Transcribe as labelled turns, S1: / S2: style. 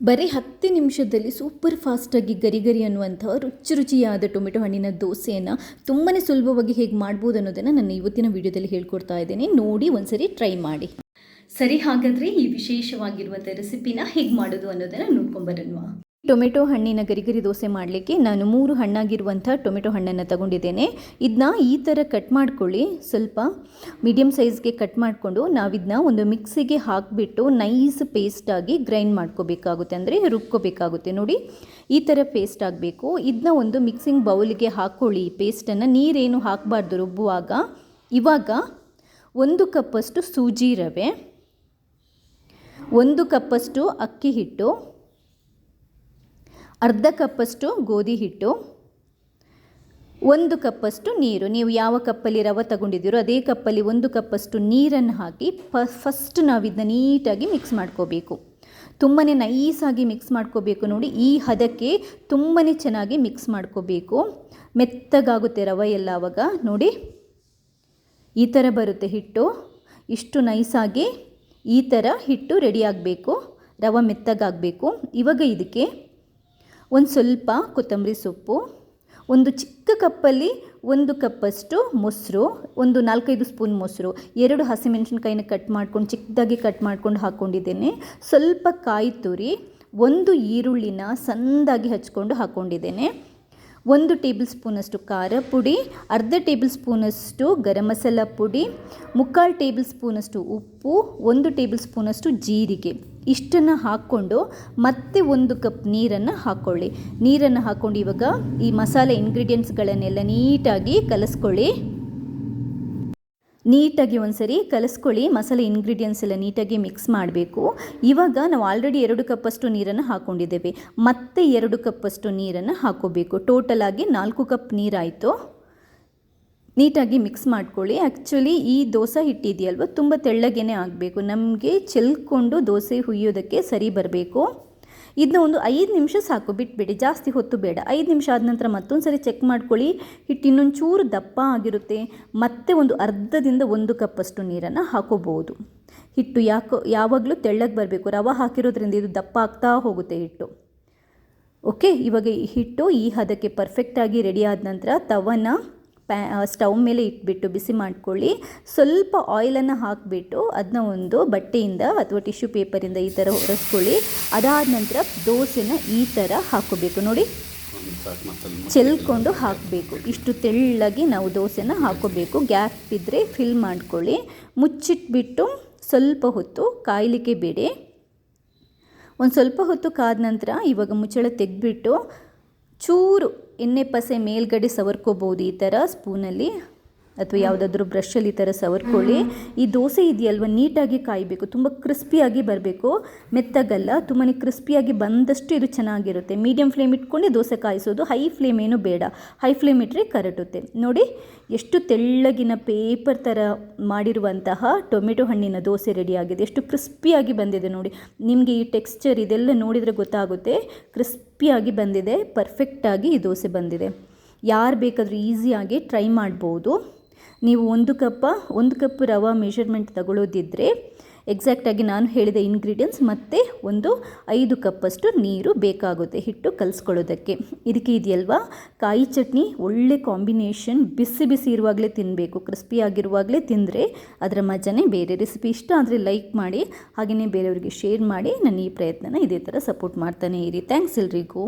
S1: ಬರೀ 10 ನಿಮಿಷದಲ್ಲಿ ಸೂಪರ್ ಫಾಸ್ಟಾಗಿ ಗರಿ ಗರಿ ಅನ್ನುವಂಥ ರುಚಿಯಾದ ಟೊಮೆಟೊ ಹಣ್ಣಿನ ದೋಸೆಯನ್ನು ತುಂಬಾ ಸುಲಭವಾಗಿ ಹೇಗೆ ಮಾಡ್ಬೋದು ಅನ್ನೋದನ್ನು ನಾನು ಇವತ್ತಿನ ವಿಡಿಯೋದಲ್ಲಿ ಹೇಳ್ಕೊಡ್ತಾ ಇದ್ದೇನೆ. ನೋಡಿ ಒಂದ್ಸರಿ ಟ್ರೈ ಮಾಡಿ. ಸರಿ, ಹಾಗಾದರೆ ಈ ವಿಶೇಷವಾಗಿರುವಂಥ ರೆಸಿಪಿನ ಹೇಗೆ ಮಾಡೋದು ಅನ್ನೋದನ್ನು ನೋಡ್ಕೊಂಬರೋಣ. ಟೊಮೆಟೊ ಹಣ್ಣಿನ ಗರಿ ದೋಸೆ ಮಾಡಲಿಕ್ಕೆ ನಾನು 3 ಹಣ್ಣಾಗಿರುವಂಥ ಟೊಮೆಟೊ ಹಣ್ಣನ್ನು ತಗೊಂಡಿದ್ದೇನೆ. ಇದನ್ನ ಈ ಥರ ಕಟ್ ಮಾಡ್ಕೊಳ್ಳಿ. ಸ್ವಲ್ಪ ಮೀಡಿಯಮ್ ಸೈಜ್ಗೆ ಕಟ್ ಮಾಡಿಕೊಂಡು ನಾವಿದನ್ನ ಒಂದು ಮಿಕ್ಸಿಗೆ ಹಾಕಿಬಿಟ್ಟು ನೈಸ್ ಪೇಸ್ಟಾಗಿ ಗ್ರೈಂಡ್ ಮಾಡ್ಕೋಬೇಕಾಗುತ್ತೆ, ಅಂದರೆ ರುಬ್ಕೋಬೇಕಾಗುತ್ತೆ. ನೋಡಿ, ಈ ಥರ ಪೇಸ್ಟ್ ಆಗಬೇಕು. ಇದನ್ನ ಒಂದು ಮಿಕ್ಸಿಂಗ್ ಬೌಲ್ಗೆ ಹಾಕ್ಕೊಳ್ಳಿ. ಪೇಸ್ಟನ್ನು ನೀರೇನು ಹಾಕಬಾರ್ದು ರುಬ್ಬುವಾಗ. ಇವಾಗ 1 ಕಪ್ಪಷ್ಟು ಸೂಜಿ ರವೆ, 1 ಕಪ್ಪಷ್ಟು ಅಕ್ಕಿ ಹಿಟ್ಟು, ಅರ್ಧ ಕಪ್ಪಷ್ಟು ಗೋಧಿ ಹಿಟ್ಟು, 1 ಕಪ್ಪಷ್ಟು ನೀರು. ನೀವು ಯಾವ ಕಪ್ಪಲ್ಲಿ ರವೆ ತಗೊಂಡಿದ್ದೀರೋ ಅದೇ ಕಪ್ಪಲ್ಲಿ 1 ಕಪ್ಪಷ್ಟು ನೀರನ್ನು ಹಾಕಿ ಫಸ್ಟ್ ನಾವು ಇದನ್ನ ನೀಟಾಗಿ ಮಿಕ್ಸ್ ಮಾಡ್ಕೋಬೇಕು. ತುಂಬಾ ನೈಸಾಗಿ ಮಿಕ್ಸ್ ಮಾಡ್ಕೋಬೇಕು. ನೋಡಿ, ಈ ಹದಕ್ಕೆ ತುಂಬಾ ಚೆನ್ನಾಗಿ ಮಿಕ್ಸ್ ಮಾಡ್ಕೋಬೇಕು. ಮೆತ್ತಗಾಗುತ್ತೆ ರವೆ ಎಲ್ಲ. ಆವಾಗ ನೋಡಿ ಈ ಥರ ಬರುತ್ತೆ ಹಿಟ್ಟು. ಇಷ್ಟು ನೈಸಾಗಿ ಈ ಥರ ಹಿಟ್ಟು ರೆಡಿ ಆಗಬೇಕು. ರವೆ ಮೆತ್ತಗಾಗಬೇಕು. ಇವಾಗ ಇದಕ್ಕೆ ಒಂದು ಸ್ವಲ್ಪ ಕೊತ್ತಂಬರಿ ಸೊಪ್ಪು, ಒಂದು ಚಿಕ್ಕ ಕಪ್ಪಲ್ಲಿ 1 ಕಪ್ಪಷ್ಟು ಮೊಸರು, ಒಂದು 4-5 ಸ್ಪೂನ್ ಮೊಸರು, 2 ಹಸಿಮೆಣಸಿನ್ಕಾಯಿನ ಕಟ್ ಮಾಡ್ಕೊಂಡು ಚಿಕ್ಕದಾಗಿ ಕಟ್ ಮಾಡ್ಕೊಂಡು ಹಾಕ್ಕೊಂಡಿದ್ದೇನೆ. ಸ್ವಲ್ಪ ಕಾಯಿ ತುರಿ, 1 ಈರುಳ್ಳಿನ ಸಣ್ಣದಾಗಿ ಹಚ್ಕೊಂಡು ಹಾಕ್ಕೊಂಡಿದ್ದೇನೆ, 1 ಟೇಬಲ್ ಸ್ಪೂನಷ್ಟು ಖಾರ ಪುಡಿ, ಅರ್ಧ ಟೇಬಲ್ ಸ್ಪೂನಷ್ಟು ಗರಂ ಮಸಾಲ ಪುಡಿ, 3/4 ಟೇಬಲ್ ಸ್ಪೂನಷ್ಟು ಉಪ್ಪು, 1 ಟೇಬಲ್ ಸ್ಪೂನಷ್ಟು ಜೀರಿಗೆ. ಇಷ್ಟನ್ನು ಹಾಕ್ಕೊಂಡು ಮತ್ತೆ 1 ಕಪ್ ನೀರನ್ನು ಹಾಕ್ಕೊಳ್ಳಿ. ನೀರನ್ನು ಹಾಕ್ಕೊಂಡು ಇವಾಗ ಈ ಮಸಾಲೆ ಇಂಗ್ರೀಡಿಯೆಂಟ್ಸ್ಗಳನ್ನೆಲ್ಲ ನೀಟಾಗಿ ಕಲಿಸ್ಕೊಳ್ಳಿ. ನೀಟಾಗಿ ಒಂದ್ಸರಿ ಕಲಿಸ್ಕೊಳ್ಳಿ. ಮಸಾಲೆ ಇಂಗ್ರೀಡಿಯೆಂಟ್ಸ್ ಎಲ್ಲ ನೀಟಾಗಿ ಮಿಕ್ಸ್ ಮಾಡಬೇಕು. ಇವಾಗ ನಾವು ಆಲ್ರೆಡಿ 2 ಕಪ್ಪಷ್ಟು ನೀರನ್ನು ಹಾಕ್ಕೊಂಡಿದ್ದೇವೆ. ಮತ್ತೆ 2 ಕಪ್ಪಷ್ಟು ನೀರನ್ನು ಹಾಕ್ಕೋಬೇಕು. ಟೋಟಲ್ ಆಗಿ 4 ಕಪ್ ನೀರಾಯಿತು. ನೀಟಾಗಿ ಮಿಕ್ಸ್ ಮಾಡ್ಕೊಳ್ಳಿ. ಆ್ಯಕ್ಚುಲಿ ಈ ದೋಸೆ ಹಿಟ್ಟಿದೆಯಲ್ವ ತುಂಬ ತೆಳ್ಳಗೇನೆ ಆಗಬೇಕು. ನಮಗೆ ಚೆಲ್ಕೊಂಡು ದೋಸೆ ಹುಯ್ಯೋದಕ್ಕೆ ಸರಿ ಬರಬೇಕು. ಇದನ್ನ ಒಂದು 5 ನಿಮಿಷ ಸಾಕು, ಬಿಟ್ಬಿಡಿ, ಜಾಸ್ತಿ ಹೊತ್ತು ಬೇಡ. 5 ನಿಮಿಷ ಆದ ನಂತರ ಮತ್ತೊಂದು ಸರಿ ಚೆಕ್ ಮಾಡ್ಕೊಳ್ಳಿ. ಹಿಟ್ಟು ಇನ್ನೊಂದು ಚೂರು ದಪ್ಪ ಆಗಿರುತ್ತೆ. ಮತ್ತೆ ಒಂದು ಅರ್ಧದಿಂದ 1 ಕಪ್ಪಷ್ಟು ನೀರನ್ನು ಹಾಕೋಬಹುದು. ಹಿಟ್ಟು ಯಾವಾಗಲೂ ತೆಳ್ಳಗೆ ಬರಬೇಕು. ರವೆ ಹಾಕಿರೋದ್ರಿಂದ ಇದು ದಪ್ಪ ಆಗ್ತಾ ಹೋಗುತ್ತೆ ಹಿಟ್ಟು. ಓಕೆ, ಇವಾಗ ಈ ಹಿಟ್ಟು ಈ ಹದಕ್ಕೆ ಪರ್ಫೆಕ್ಟಾಗಿ ರೆಡಿ ಆದ ನಂತರ ತವನ ಸ್ಟವ್ ಮೇಲೆ ಇಟ್ಬಿಟ್ಟು ಬಿಸಿ ಮಾಡ್ಕೊಳ್ಳಿ. ಸ್ವಲ್ಪ ಆಯಿಲನ್ನು ಹಾಕಿಬಿಟ್ಟು ಅದನ್ನ ಒಂದು ಬಟ್ಟೆಯಿಂದ ಅಥವಾ ಟಿಶ್ಯೂ ಪೇಪರಿಂದ ಈ ಥರ ಒರೆಸ್ಕೊಳ್ಳಿ. ಅದಾದ ನಂತರ ದೋಸೆನ ಈ ಥರ ಹಾಕೋಬೇಕು. ನೋಡಿ, ಚೆಲ್ಕೊಂಡು ಹಾಕಬೇಕು. ಇಷ್ಟು ತೆಳ್ಳಗೆ ನಾವು ದೋಸೆನ ಹಾಕೋಬೇಕು. ಗ್ಯಾಪ್ ಇದ್ದರೆ ಫಿಲ್ ಮಾಡ್ಕೊಳ್ಳಿ. ಮುಚ್ಚಿಟ್ಬಿಟ್ಟು ಸ್ವಲ್ಪ ಹೊತ್ತು ಕಾಯಲಿಕ್ಕೆ ಬೇಡಿ. ಒಂದು ಸ್ವಲ್ಪ ಹೊತ್ತು ಕಾದ ನಂತರ ಇವಾಗ ಮುಚ್ಚಳ ತೆಗೆದ್ಬಿಟ್ಟು ಚೂರು ಎಣ್ಣೆ ಪಸೆ ಮೇಲ್ಗಡೆ ಸವರ್ಕೋಬೋದು. ಈ ಥರ ಸ್ಪೂನಲ್ಲಿ ಅಥವಾ ಯಾವುದಾದ್ರೂ ಬ್ರಷಲ್ಲಿ ಈ ಥರ ಸವರ್ಕೊಳ್ಳಿ. ಈ ದೋಸೆ ಇದೆಯಲ್ವ ನೀಟಾಗಿ ಕಾಯಬೇಕು. ತುಂಬ ಕ್ರಿಸ್ಪಿಯಾಗಿ ಬರಬೇಕು, ಮೆತ್ತಗಲ್ಲ. ತುಂಬಾ ಕ್ರಿಸ್ಪಿಯಾಗಿ ಬಂದಷ್ಟು ಇದು ಚೆನ್ನಾಗಿರುತ್ತೆ. ಮೀಡಿಯಮ್ ಫ್ಲೇಮ್ ಇಟ್ಕೊಂಡು ದೋಸೆ ಕಾಯಿಸೋದು. ಹೈ ಫ್ಲೇಮ್ ಏನು ಬೇಡ. ಹೈ ಫ್ಲೇಮ್ ಇಟ್ಟರೆ ಕರಟುತ್ತೆ. ನೋಡಿ, ಎಷ್ಟು ತೆಳ್ಳಗಿನ ಪೇಪರ್ ಥರ ಮಾಡಿರುವಂತಹ ಟೊಮೆಟೊ ಹಣ್ಣಿನ ದೋಸೆ ರೆಡಿಯಾಗಿದೆ. ಎಷ್ಟು ಕ್ರಿಸ್ಪಿಯಾಗಿ ಬಂದಿದೆ ನೋಡಿ. ನಿಮಗೆ ಈ ಟೆಕ್ಸ್ಚರ್ ಇದೆಲ್ಲ ನೋಡಿದರೆ ಗೊತ್ತಾಗುತ್ತೆ. ಕ್ರಿಸ್ಪಿಯಾಗಿ ಬಂದಿದೆ, ಪರ್ಫೆಕ್ಟಾಗಿ ಈ ದೋಸೆ ಬಂದಿದೆ. ಯಾರು ಬೇಕಾದರೂ ಈಸಿಯಾಗಿ ಟ್ರೈ ಮಾಡ್ಬೋದು. ನೀವು 1 ಕಪ್ ರವೆ ಮೆಷರ್ಮೆಂಟ್ ತಗೊಳ್ಳೋದಿದ್ದರೆ ಎಕ್ಸಾಕ್ಟಾಗಿ ನಾನು ಹೇಳಿದ ಇಂಗ್ರೀಡಿಯೆಂಟ್ಸ್ ಮತ್ತು ಒಂದು 5 ಕಪ್ಪಷ್ಟು ನೀರು ಬೇಕಾಗುತ್ತೆ ಹಿಟ್ಟು ಕಲಿಸ್ಕೊಳ್ಳೋದಕ್ಕೆ. ಇದಕ್ಕೆ ಇದೆಯಲ್ವಾ ಕಾಯಿ ಚಟ್ನಿ ಒಳ್ಳೆ ಕಾಂಬಿನೇಷನ್. ಬಿಸಿ ಬಿಸಿ ಇರುವಾಗಲೇ ತಿನ್ನಬೇಕು. ಕ್ರಿಸ್ಪಿಯಾಗಿರುವಾಗಲೇ ತಿಂದರೆ ಅದರ ಮಜನೇ ಬೇರೆ. ರೆಸಿಪಿ ಇಷ್ಟ ಆದರೆ ಲೈಕ್ ಮಾಡಿ, ಹಾಗೆಯೇ ಬೇರೆಯವರಿಗೆ ಶೇರ್ ಮಾಡಿ. ನನ್ನ ಈ ಪ್ರಯತ್ನನ ಇದೇ ಥರ ಸಪೋರ್ಟ್ ಮಾಡ್ತಾನೆ ಇರಿ. ಥ್ಯಾಂಕ್ಸ್ ಎಲ್ರಿಗೂ.